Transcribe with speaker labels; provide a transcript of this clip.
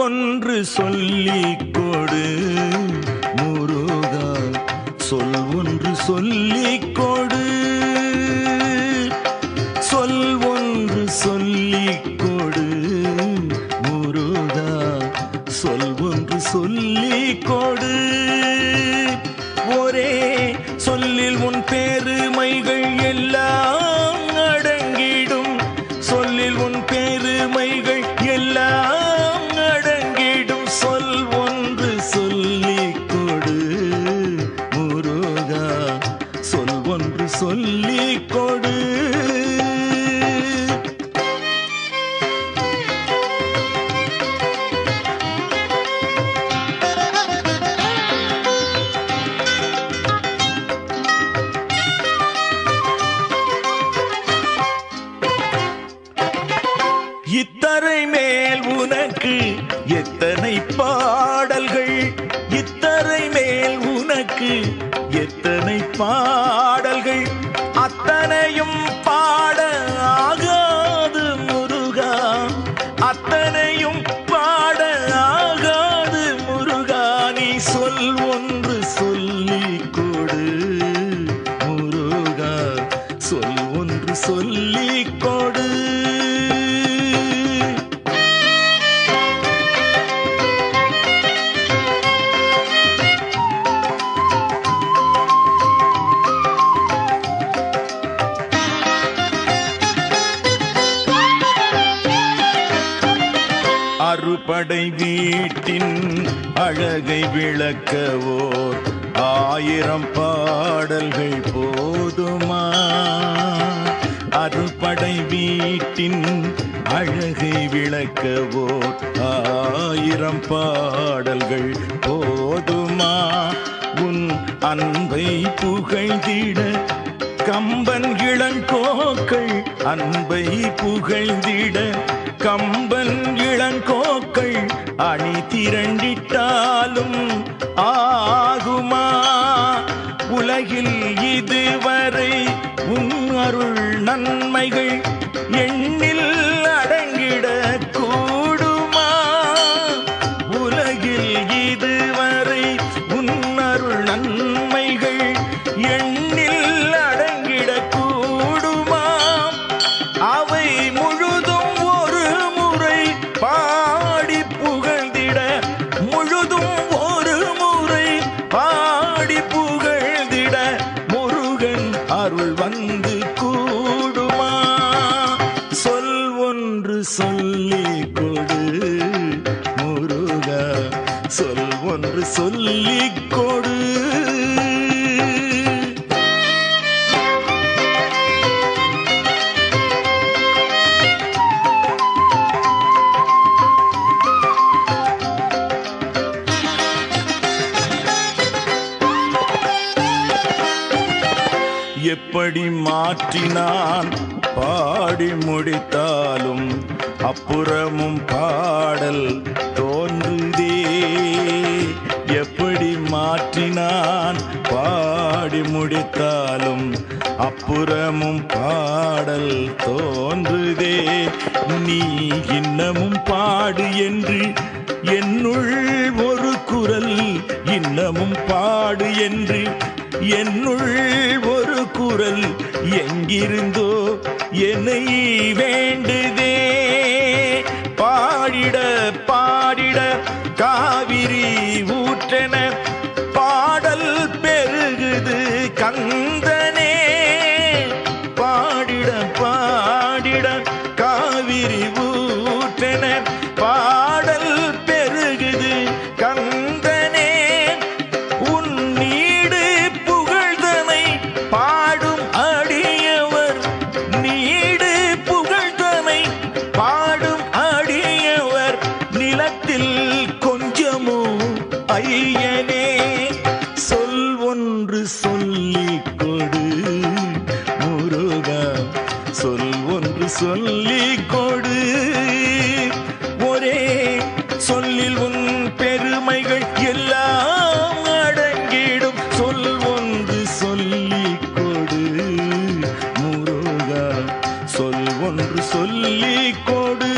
Speaker 1: ஒன்று சொல்லிக் கொடு முருகா, சொல் ஒன்று சொல்லிக் கொடு, சொல் ஒன்று சொல்லிக் கொடு முருகா, சொல் ஒன்று சொல்லிக் கொடு. ஒரே சொல்லில் உன் பெருமைகள் எல்லாம் அடங்கிடும், சொல்லில் உன் பெருமைகள் எல்லாம் அடங்கிடும். சொல் ஒன்று சொல்லிக் கொடு முருகா, சொல் ஒன்று சொல்லிக் கொடு. இத்தரை மேல் உனக்கு எத்தனை பாடல்கள், இத்தரை மேல் உனக்கு எத்தனை பாடல்கள், அத்தனையும் பாட ஆகாது முருகா, அத்தனையும் பாட ஆகாது முருகா. நீ சொல் ஒன்று சொல்லிக் கொடு முருகா, சொல் ஒன்று சொல்லிக் கொடு. அறுபடை வீட்டின் அழகை விளக்கவோர் 1000 பாடல்கள் போதுமா? அறுபடை வீட்டின் அழகை விளக்கவோர் 1000 பாடல்கள் போதுமா? உன் அன்பை புகழ்ந்திட கம்பன் இளங்கோக்கள், அன்பை புகழ்ந்திட கம்பன் இளங்கோக்கள் அணி திரண்டிட்டாலும் ஆகுமா? உலகில் இதுவரை உன் அருள் நன்மைகள் எண்ணில் அடங்கிட கூடுமா? உலகில் இதுவரை உன் அருள் நன்மைகள் எண்ணில் அடங்கிட கூடுமா? அவை முழுதும் ஒரு முறை பாடி புகழ்ந்திட, முழுதும் ஒரு முறை பாடி புகழ்ந்திட முருகன் அருள் வந்து கூடுமா? சொல் ஒன்று சொல்லிக் கொடு முருகா, சொல் ஒன்று சொல்லிக் கொடு. எப்படி மாற்றினான் பாடி முடித்தாலும் அப்புறமும் பாடல் தோன்றுதே. எப்படி மாற்றினான் பாடி முடித்தாலும் அப்புறமும் பாடல் தோன்றுதே. நீ இன்னமும் பாடு என்று என்னுள் ஒரு குரல், இன்னமும் பாடு என்று என்னுள் ஒரு குரல் எங்கிருந்தோ என்னை வேண்டுதே. பாடிட பாடிட காவிரி ஊற்றென பாடல் பெருகுது கந்தனே. பாடிட பாடிட காவிரி ஊற்றென பாடல் பெருகுது கந்தனே. உன் நீடு புகழ்தனை பாடும் அடியவர், நீடு புகழ்தனை பாடும் அடியவர் நிலத்தில் கொஞ்சமோ ஐயனே. சொல் ஒன்று சொல்லிக் கொடு முருகா, சொல் ஒன்று சொல்லிக் கொடு. ஒரே சொல்லில் உன் பெருமைகள் எல்லாம் அடங்கிடும். சொல் ஒன்று சொல்லிக் கொடு முருகா, சொல் ஒன்று சொல்லிக் கொடு.